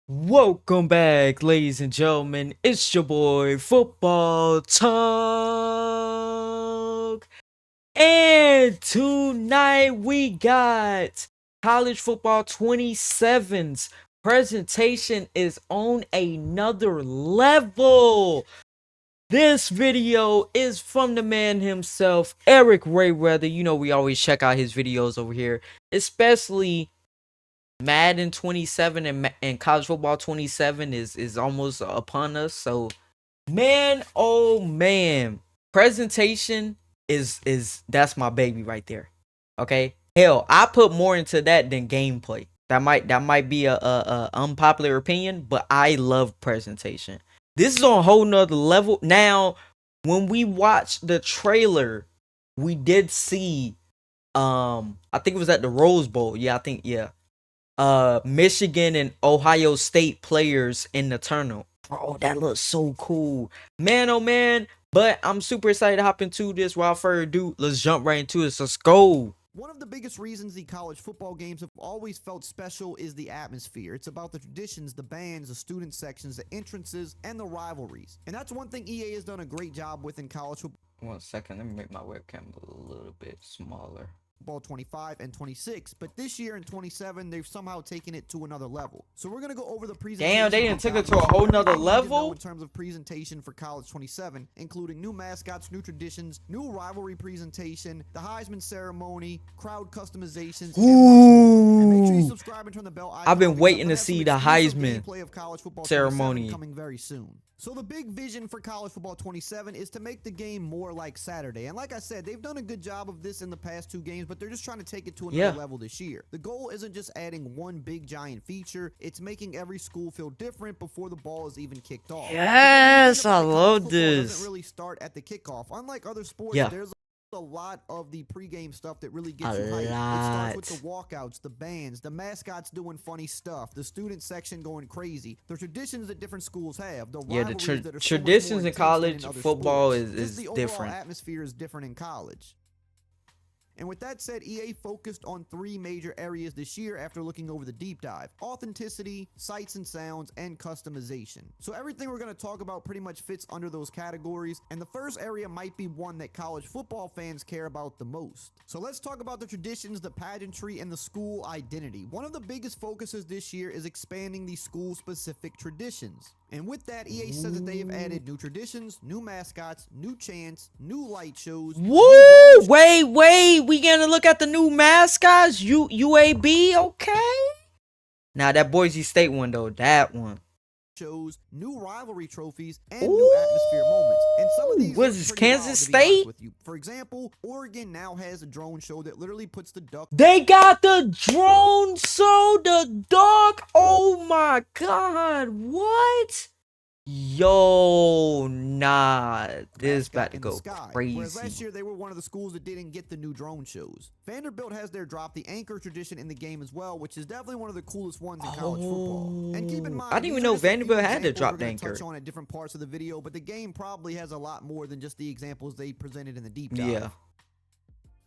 Welcome back, ladies and gentlemen. It's your boy, Football Talk. And tonight we got College Football 27's presentation is on another level. This video is from the man himself, Eric Rayweather. You know we always check out his videos over here, especially Madden 27 and College Football 27 is almost upon us. So man, oh man, presentation is that's my baby right there. Okay, hell, I put more into that than gameplay. That might be a unpopular opinion, but I love presentation. This is on a whole nother level. Now, when we watched the trailer, we did see I think it was at the Rose Bowl. Yeah, Michigan and Ohio State players in the tournament. Bro, that looks so cool. Man, oh man. But I'm super excited to hop into this. Without further ado, let's jump right into it. Let's go. One of the biggest reasons the college football games have always felt special is the atmosphere. It's about the traditions, the bands, the student sections, the entrances, and the rivalries. And that's one thing EA has done a great job with in college football. 1 second, let me make my webcam a little bit smaller. 25 and 26, but this year in 27 they've somehow taken it to another level. So we're gonna go over the presentation. Damn, they didn't take it to a whole nother level in terms of presentation for college 27, including new mascots, new traditions, new rivalry presentation, the Heisman ceremony, crowd customizations. And make sure you subscribe and turn the bell icon. I've been waiting to see the Heisman ceremony coming very soon. So the big vision for College Football 27 is to make the game more like Saturday. And like I said, they've done a good job of this in the past two games, but they're just trying to take it to another level this year. The goal isn't just adding one big giant feature, it's making every school feel different before the ball is even kicked off. Yes, I love this. It doesn't really start at the kickoff. Unlike other sports, there's a lot of the pregame stuff that really gets you hyped. It starts with the walkouts, the bands, the mascots doing funny stuff, the student section going crazy, the traditions that different schools have, the traditions in college football is the different. Overall atmosphere is different in college. And with that said, EA focused on three major areas this year after looking over the deep dive: authenticity, sights and sounds, and customization. So everything we're going to talk about pretty much fits under those categories, and the first area might be one that college football fans care about the most. So let's talk about the traditions, the pageantry, and the school identity. One of the biggest focuses this year is expanding the school-specific traditions. And with that, EA says that they have added new traditions, new mascots, new chants, new light shows. Woo! Wait. We gonna look at the new mascots? UAB, okay? Now that Boise State one though, that one. Shows, new rivalry trophies, and new atmosphere moments. And some of these was this Kansas State? With you. For example, Oregon now has a drone show that literally puts the duck. They got the drone show, the duck. Oh my god, what? Yo, nah, this about to go crazy. Whereas last year they were one of the schools that didn't get the new drone shows. Vanderbilt has their drop the anchor tradition in the game as well, which is definitely one of the coolest ones in college football. And keep in mind, I didn't even know Vanderbilt had to drop the anchor. Touch on at different parts of the video, but the game probably has a lot more than just the examples they presented in the deep dive. Yeah.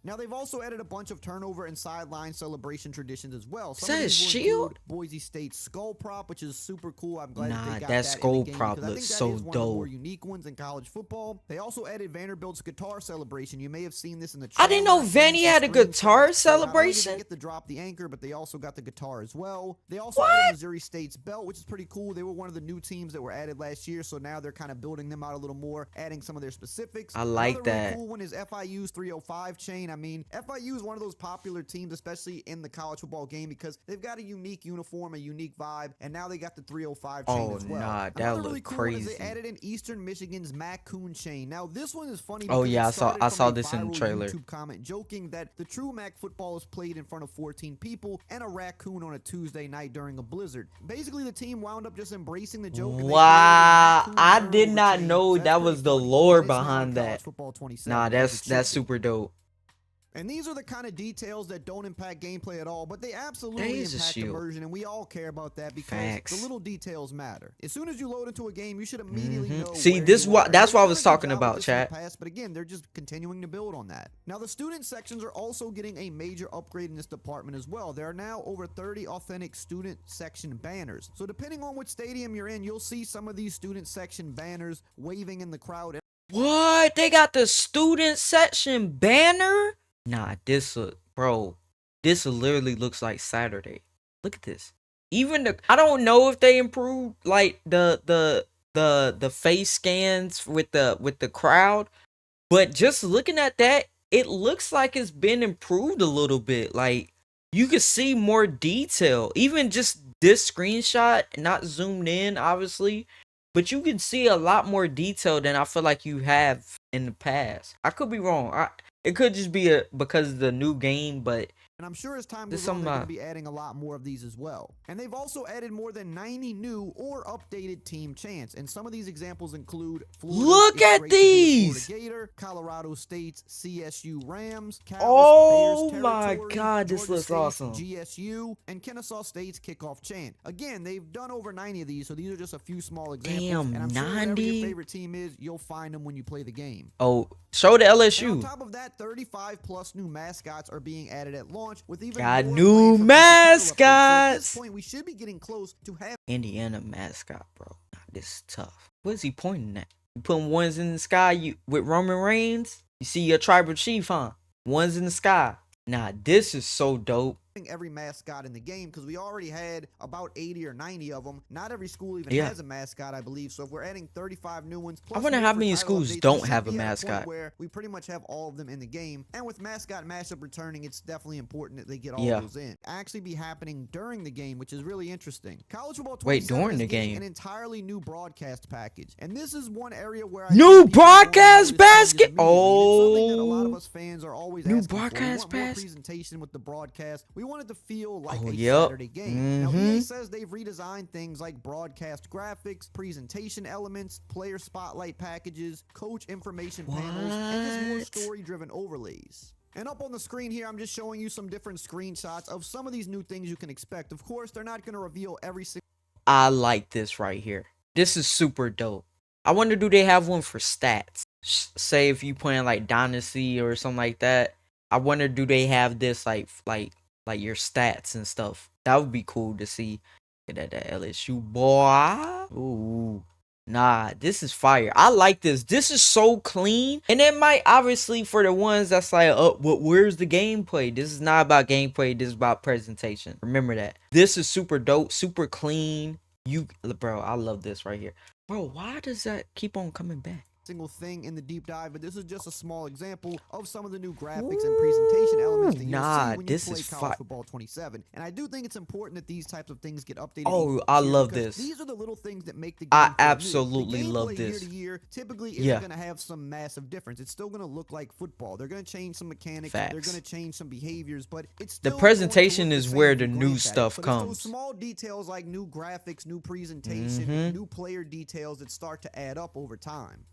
Now, they've also added a bunch of turnover and sideline celebration traditions as well. Says shield? Boise State's skull prop, which is super cool. I'm glad they got that skull prop looks so dope. One of the more unique ones in college football. They also added Vanderbilt's guitar celebration. You may have seen this in the trailer. I didn't know Vanny had a guitar celebration. They get to drop the anchor, but they also got the guitar as well. They also added Missouri State's belt, which is pretty cool. They were one of the new teams that were added last year, so now they're kind of building them out a little more, adding some of their specifics. I like that. Really cool one is FIU's 305 chain. I mean, FIU is one of those popular teams, especially in the college football game, because they've got a unique uniform, a unique vibe, and now they got the 305 chain as well. Nah, that look crazy. They added in Eastern Michigan's Macoon chain. Now this one is funny. Oh yeah, I saw this in the trailer. YouTube comment joking that the true Mac football is played in front of 14 people and a raccoon on a Tuesday night during a blizzard. Basically, the team wound up just embracing the joke. Wow, I did not know that was the lore behind that. Nah, that's super dope. And these are the kind of details that don't impact gameplay at all, but they absolutely impact immersion, and we all care about that because the little details matter. As soon as you load into a game, you should immediately know. See, that's what I was talking about, chat. But again, they're just continuing to build on that. Now, the student sections are also getting a major upgrade in this department as well. There are now over 30 authentic student section banners. So depending on which stadium you're in, you'll see some of these student section banners waving in the crowd. What? They got the student section banner? Nah, this literally looks like Saturday. Look at this. Even I don't know if they improved like the face scans with the crowd, but just looking at that, it looks like it's been improved a little bit. Like you can see more detail. Even just this screenshot, not zoomed in, obviously, but you can see a lot more detail than I feel like you have in the past. I could be wrong. It could just be because of the new game, but and I'm sure as time goes on, they're going to be adding a lot more of these as well. And they've also added more than 90 new or updated team chants. And some of these examples include look at these! Florida Gator, Colorado State's CSU Rams, Cal's Bears my God, this looks awesome. GSU, and Kennesaw State's kickoff chant. Again, they've done over 90 of these, so these are just a few small examples. Damn, and I'm 90? sure whatever your favorite team is, you'll find them when you play the game. Oh, show the LSU. And on top of that, 35 plus new mascots are being added at launch, with even got more new mascots. So at this point, we should be getting close to having Indiana mascot, bro. This is tough. What is he pointing at? You putting ones in the sky with Roman Reigns? You see your tribal chief, huh? Ones in the sky. Nah, this is so dope. Every mascot in the game because we already had about 80 or 90 of them. Not every school even has a mascot, I believe. So if we're adding 35 new ones, plus I wonder how many schools don't have a mascot. Where we pretty much have all of them in the game. And with mascot mashup returning, it's definitely important that they get all those in. Actually be happening during the game, which is really interesting. College Football 27 during the game, an entirely new broadcast package, and this is one area where new broadcast basket. Oh, something that a lot of us fans are always new asking broadcast for. We want more presentation with the broadcast. We wanted to feel like a yep. Saturday game. Now, EA says they've redesigned things like broadcast graphics, presentation elements, player spotlight packages, coach information panels, and just more story-driven overlays. And up on the screen here, I'm just showing you some different screenshots of some of these new things you can expect. Of course, they're not going to reveal every single... I like this right here. This is super dope. I wonder, do they have one for stats? Say if you playing like Dynasty or something like that. I wonder, do they have this like your stats and stuff? That would be cool to see. Get at that LSU boy. Ooh. Nah, this is fire. I like this. This is so clean. And it might, obviously, for the ones that's like, where's the gameplay? This is not about gameplay. This is about presentation. Remember that. This is super dope, super clean. Bro, I love this right here. Bro, why does that keep on coming back? Single thing in the deep dive, but this is just a small example of some of the new graphics and presentation elements that you'll see when you play College Football 27. And I do think it's important that these types of things get updated. Oh, I love this. These are the little things that make the game. I absolutely love this. Year to year typically isn't going to have some massive difference. It's still going to look like football. They're going to change some mechanics. They're going to change some behaviors, but it's still the presentation is where the new stuff comes. Those small details like new graphics, new presentation, new player details that start to add up over time.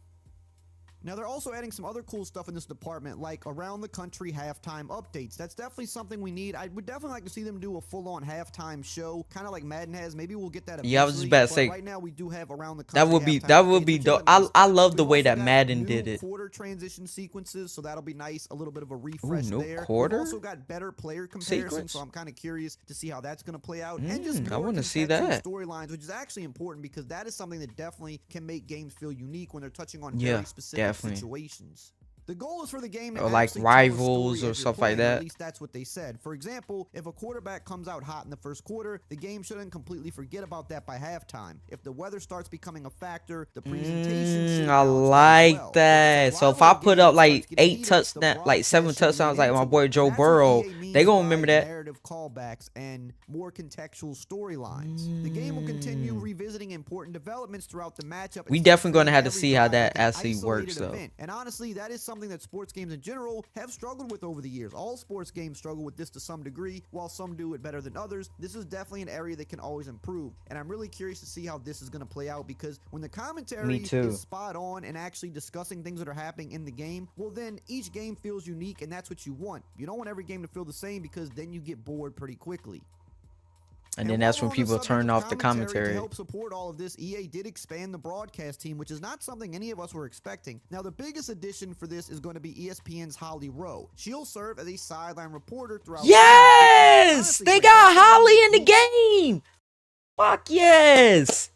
Now, they're also adding some other cool stuff in this department, like around the country halftime updates. That's definitely something we need. I would definitely like to see them do a full-on halftime show, kind of like Madden has. Maybe we'll get that eventually. Yeah, I was just about to say. Right now, we do have around the country that would be dope. I love the way that Madden did it. Quarter transition sequences, so that'll be nice. A little bit of a refresh there. Quarter? We've also got better player comparisons, so I'm kind of curious to see how that's going to play out. And just I want to see that storylines, which is actually important because that is something that definitely can make games feel unique when they're touching on very specific situations. The goal is for the game to like rivals or stuff like that. At least that's what they said. For example, if a quarterback comes out hot in the first quarter, the game shouldn't completely forget about that by halftime. If the weather starts becoming a factor, the presentation I like that. So if I put up like 8 touchdowns, like 7 touchdowns, like my boy Joe Burrow, they gonna remember that. Narrative callbacks and more contextual storylines. The game will continue revisiting important developments throughout the matchup. We definitely gonna have to see how that actually works, though. And honestly, that is something something that sports games in general have struggled with over the years. All sports games struggle with this to some degree, while some do it better than others. This is definitely an area that can always improve, and I'm really curious to see how this is going to play out, because when the commentary is spot on and actually discussing things that are happening in the game, well, then each game feels unique, and that's what you want. You don't want every game to feel the same, because then you get bored pretty quickly. And then that's when people turn off the commentary. To help support all of this, EA did expand the broadcast team, which is not something any of us were expecting. Now, the biggest addition for this is going to be ESPN's Holly Rowe. She'll serve as a sideline reporter throughout. Yes! They got Holly in the game! Fuck yes!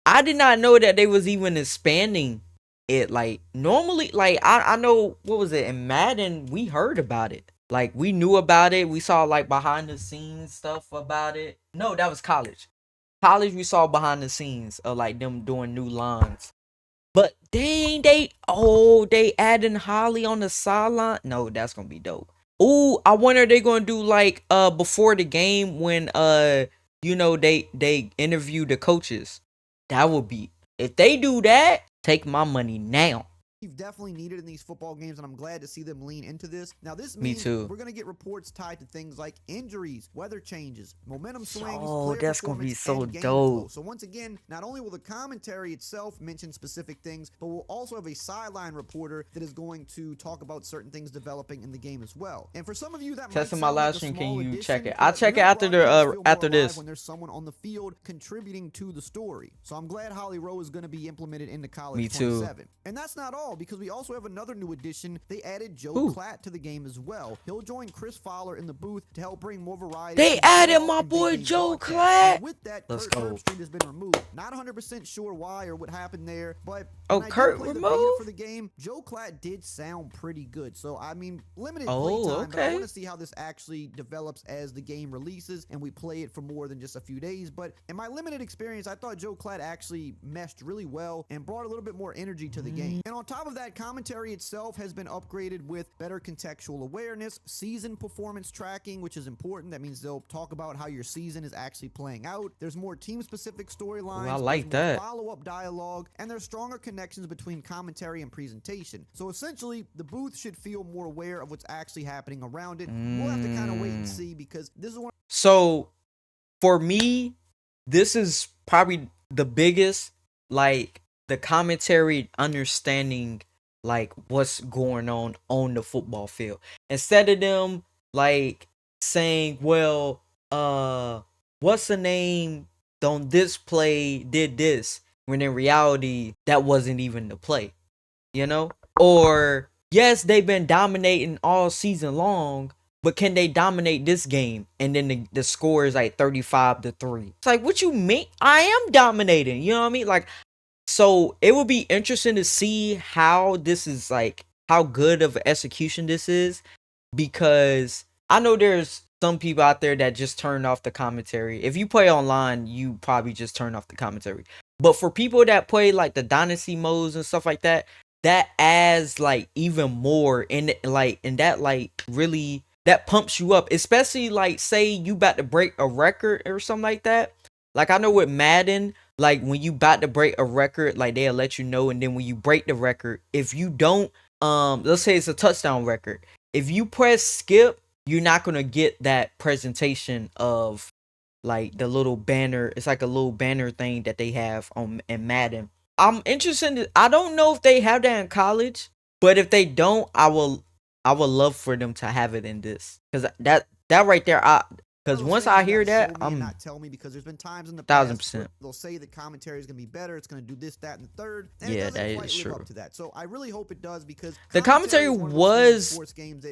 I did not know that they was even expanding it. Like, normally, like, I know, what was it, in Madden, we heard about it. Like, we knew about it. We saw, like, behind the scenes stuff about it. No, that was college. College, we saw behind the scenes of, like, them doing new lines. But dang, they adding Holly on the sideline. No, that's gonna be dope. Ooh, I wonder if they gonna do, like, before the game when, you know, they interview the coaches. That would be, if they do that, take my money now. You've definitely needed in these football games, and I'm glad to see them lean into this. Now, this means we're going to get reports tied to things like injuries, weather changes, momentum swings. Oh, that's going to be so dope. Flow. So once again, not only will the commentary itself mention specific things, but we'll also have a sideline reporter that is going to talk about certain things developing in the game as well. And for some of you, that testing my live stream, can you check it? I'll check it after this. When there's someone on the field contributing to the story. So I'm glad Holly Rowe is going to be implemented into College 27. And that's not all, because we also have another new addition. They added Joe Klatt to the game as well. He'll join Chris Fowler in the booth to help bring more variety. They added my boy Joe Klatt. With that, Kurt Herbstreit has been removed. Not 100% sure why or what happened there, but Kurt removed for the game. Joe Klatt did sound pretty good. So I mean, limited playtime, but I want to see how this actually develops as the game releases and we play it for more than just a few days. But in my limited experience, I thought Joe Klatt actually meshed really well and brought a little bit more energy to the game. And on top of that, commentary itself has been upgraded with better contextual awareness, season performance tracking, which is important. That means they'll talk about how your season is actually playing out. There's more team-specific storylines. I like that. Follow-up dialogue, and there's stronger connections between commentary and presentation. So essentially, the booth should feel more aware of what's actually happening around it. We'll have to kind of wait and see, because this is one. So, for me, this is probably the biggest, like, the commentary understanding, like, what's going on the football field, instead of them like saying, well, what's the name on this play did this, when in reality that wasn't even the play, you know? Or yes, they've been dominating all season long, but can they dominate this game? And then the score is like 35-3. It's like, what you mean? I am dominating, you know what I mean? Like, so it would be interesting to see how this is, like, how good of an execution this is, because I know there's some people out there that just turn off the commentary. If you play online, you probably just turn off the commentary. But for people that play, like, the dynasty modes and stuff like that, that adds, like, even more in it, like, and that, like, really, that pumps you up, especially, like, say you about to break a record or something like that. Like, I know with Madden, like, when you about to break a record, like, they'll let you know. And then when you break the record, if you don't, let's say it's a touchdown record, if you press skip, you're not gonna get that presentation of, like, the little banner. It's like a little banner thing that they have in Madden. I'm interested. I don't know if they have that in college, but if they don't, I would love for them to have it in this, because that right there, because once I hear that, I'm not tell me, because there's been times in the past 1000%. They'll say the commentary is going to be better, it's going to do this, that, and the third. And yeah, it that quite is live true. Up to that. So I really hope it does, because the commentary was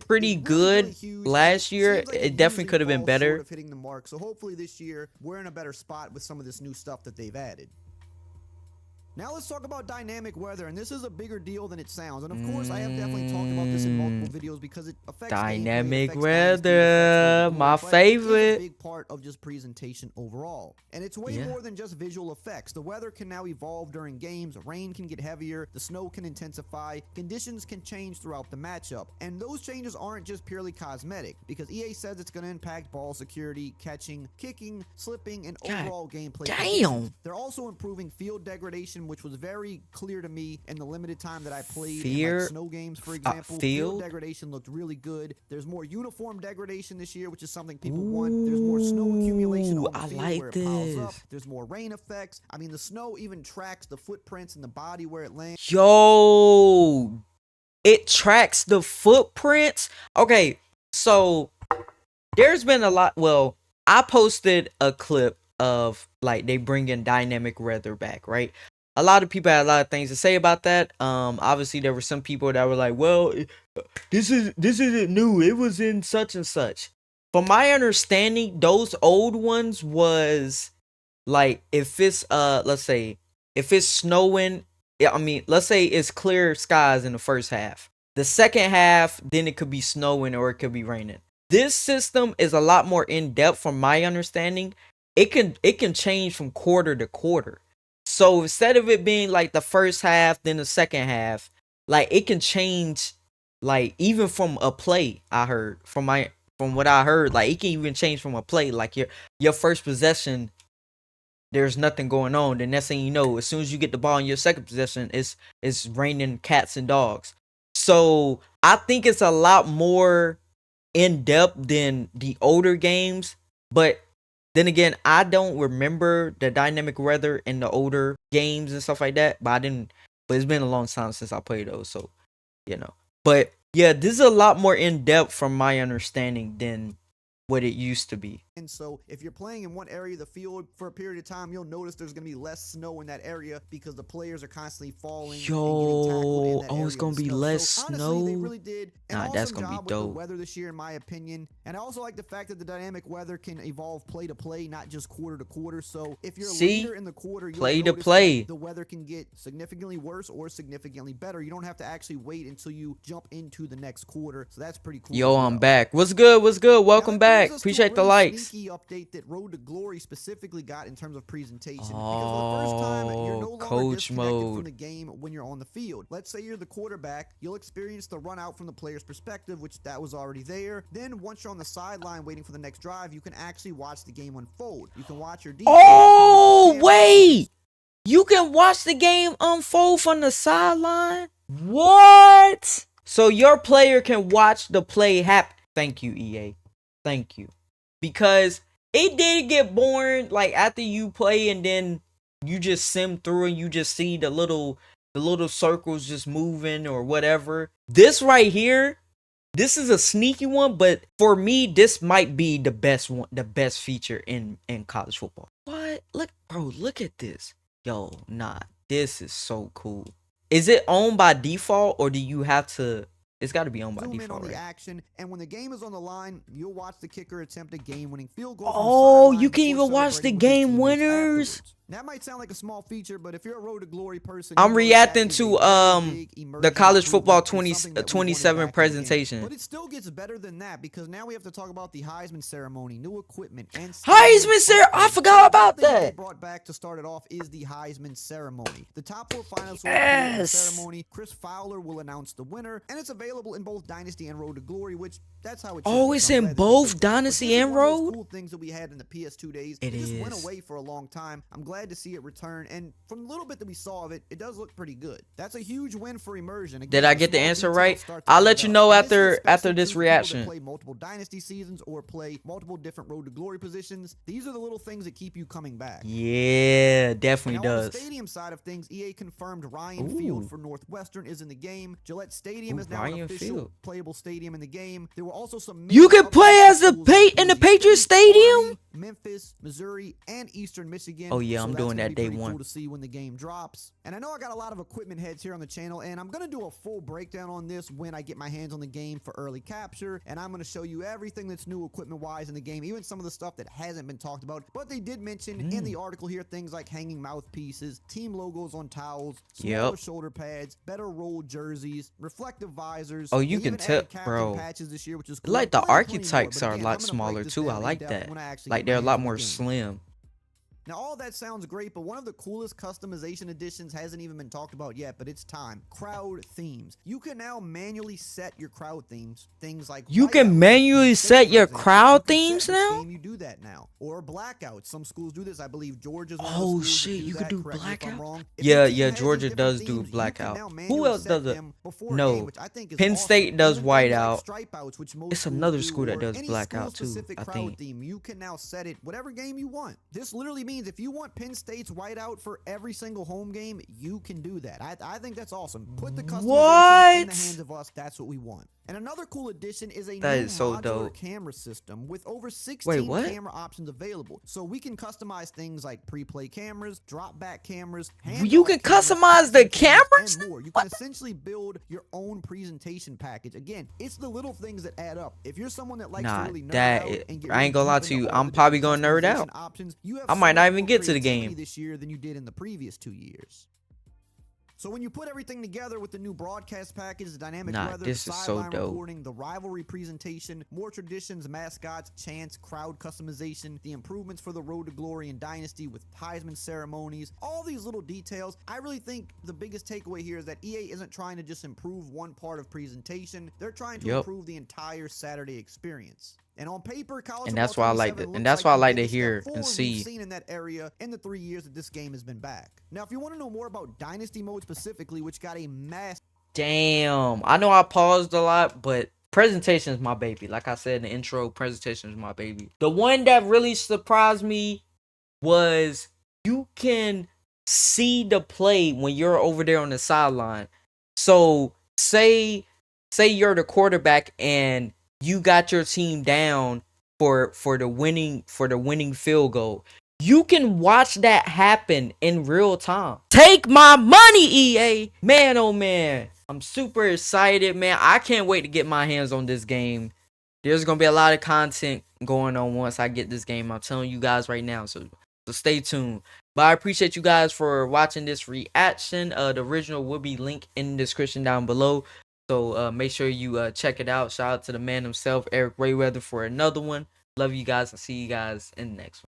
pretty good huge. last year. Like it definitely could have been better. Sort of hitting the mark. So hopefully this year we're in a better spot with some of this new stuff that they've added. Now let's talk about dynamic weather, and this is a bigger deal than it sounds. And of course, I have definitely talked about this in multiple videos, because it affects dynamic weather, my favorite. It's a big part of just presentation overall, and it's way more than just visual effects. The weather can now evolve during games. Rain can get heavier, the snow can intensify, conditions can change throughout the matchup, and those changes aren't just purely cosmetic, because EA says it's going to impact ball security, catching, kicking, slipping, and overall gameplay. Damn. They're also improving field degradation system, which was very clear to me in the limited time that I played in Fear, like snow games, for example. Field degradation looked really good. There's more uniform degradation this year, which is something people want. There's more snow accumulation on the field like where it piles up. There's more rain effects. I mean, the snow even tracks the footprints in the body where it lands. Yo, it tracks the footprints. Okay, so there's been a lot. Well, I posted a clip of like they bringing dynamic weather back, right? A lot of people had a lot of things to say about that. Obviously there were some people that were like, well, this isn't new. It was in such and such. From my understanding, those old ones was like if it's let's say if it's snowing, I mean, let's say it's clear skies in the first half. The second half, then it could be snowing or it could be raining. This system is a lot more in depth from my understanding. It can change from quarter to quarter. So instead of it being like the first half, then the second half, like it can change like even from a play. I heard from what I heard, like it can even change from a play. Like your first possession, there's nothing going on. The next thing you know, as soon as you get the ball in your second possession, it's raining cats and dogs. So I think it's a lot more in depth than the older games. But then again, I don't remember the dynamic weather in the older games and stuff like that. But it's been a long time since I played those, so you know. But yeah, this is a lot more in depth from my understanding than what it used to be. And so if you're playing in one area of the field for a period of time, you'll notice there's going to be less snow in that area because the players are constantly falling and getting tackled in that area it's going to be less snow. Honestly, they really did an awesome that's gonna job be dope. with the weather this year, in my opinion. And I also like the fact that the dynamic weather can evolve play to play, not just quarter to quarter. So if you're a leader in the quarter, you'll play to notice play, the weather can get significantly worse or significantly better. You don't have to actually wait until you jump into the next quarter. So that's pretty cool. Yo, I'm back. What's good? What's good? Welcome back. Appreciate the likes. Update that Road to Glory specifically got in terms of presentation. Because for the first time, you're no longer coach disconnected mode from the game when you're on the field. Let's say you're the quarterback, you'll experience the run out from the player's perspective, which that was already there. Then once you're on the sideline waiting for the next drive, you can actually watch the game unfold. You can watch your defense. Oh, wait! You can watch the game unfold from the sideline? What? So your player can watch the play happen. Thank you, EA. Thank you. Because it did get boring, like after you play and then you just sim through and you just see the little circles just moving or whatever. This right here, this is a sneaky one, but for me, this might be the best one, the best feature in college football. What? Look at this. Yo, nah, this is so cool. Is it owned by default or do you have to? It's got to be owned by default, in on right? the action, and when the game is on the line, you'll watch the kicker attempt a game-winning field goal. Oh, you can even watch the game winners. That might sound like a small feature, but if you're a Road to Glory person, I'm reacting to the college football 27 presentation. But it still gets better than that because now we have to talk about the Heisman ceremony, new equipment, and Heisman ceremony. I forgot about that. They brought back to start it off is the Heisman ceremony. The top 4 finalists will appear in the ceremony. Chris Fowler will announce the winner, and it's available in both Dynasty and Road to Glory, which that's how it. Oh, it's in both Dynasty and Road. Cool things that we had in the PS2 days. It just went away for a long time. I'm glad to see it return, and from the little bit that we saw of it, it does look pretty good. That's a huge win for immersion. Again, did I get the answer right? I'll let you know after this reaction. Play multiple Dynasty seasons or play multiple different Road to Glory positions. These are the little things that keep you coming back. Yeah, definitely does. On the stadium side of things, EA confirmed Ryan Field for Northwestern is in the game. Gillette Stadium is now an official playable stadium in the game. There were also some. You can play as in the Patriots Stadium. Memphis, Missouri, and Eastern Michigan. Oh yeah, I'm doing that day one. Cool to see when the game drops. And I know I got a lot of equipment heads here on the channel, and I'm gonna do a full breakdown on this when I get my hands on the game for early capture, and I'm gonna show you everything that's new equipment-wise in the game, even some of the stuff that hasn't been talked about. But they did mention in the article here things like hanging mouthpieces, team logos on towels, smaller shoulder pads, better rolled jerseys, reflective visors. Oh, you can tell, bro. Patches this year, which is cool. Like the archetypes are a lot smaller too. I like that. Like they're a lot more slim. Now, all that sounds great, but one of the coolest customization additions hasn't even been talked about yet, but it's time. Crowd themes. You can now manually set your crowd themes. Things like You can whiteouts. manually Penn State, set for your example, crowd you can themes set which now? game you do that now. Or blackouts. Some schools do this. I believe Georgia's one of the Oh schools shit, that do you that. could do Correct me if I'm blackout? wrong. If your Yeah, team yeah, has these Georgia different does do themes, you can blackout. now Who manually else set does it? them before a game, No. which I think is Penn awesome. State does Even things whiteout. like stripeouts, which most It's schools another do, school that or does any blackout too, school-specific I crowd think. theme, you can now set it whatever game you want. This literally means if you want Penn State's whiteout for every single home game, you can do that. I think that's awesome. Put the customization in the hands of us. That's what we want. And another cool addition is a That new is so modular dope. camera system with over Wait, 16 what? camera options available. So we can customize things like pre-play cameras, drop-back cameras, You can customize the cameras? and more. You can essentially build your own presentation package. Again, it's the little things that add up. If you're someone that likes to Nah, really nerd that out it, and get I really ain't gonna lie deep to into you. all I'm the probably different gonna nerd customization out. options, you have I so might not much even more get to the creativity game. this year than you did in the previous 2 years. So when you put everything together with the new broadcast package, the dynamic Nah, weather, this the is so sideline dope. reporting, the rivalry presentation, more traditions, mascots, chants, crowd customization, the improvements for the Road to Glory and Dynasty with Heisman ceremonies, all these little details, I really think the biggest takeaway here is that EA isn't trying to just improve one part of presentation, they're trying to improve the entire Saturday experience. And on paper, college And that's football why I like 27 it. And looks that's why I the like to biggest step hear and forward we've see. seen in that area in the 3 years that this game has been back. Now, if you want to know more about Dynasty Mode specifically, which got a massive Damn. I know I paused a lot, but presentation is my baby. Like I said in the intro, presentation is my baby. The one that really surprised me was you can see the play when you're over there on the sideline. So say you're the quarterback and you got your team down for the winning field goal. You can watch that happen in real time. Take my money, EA. Man, oh man. I'm super excited, man. I can't wait to get my hands on this game. There's going to be a lot of content going on once I get this game. I'm telling you guys right now. So stay tuned. But I appreciate you guys for watching this reaction. The original will be linked in the description down below. So make sure you check it out. Shout out to the man himself, Eric Rayweather, for another one. Love you guys and see you guys in the next one.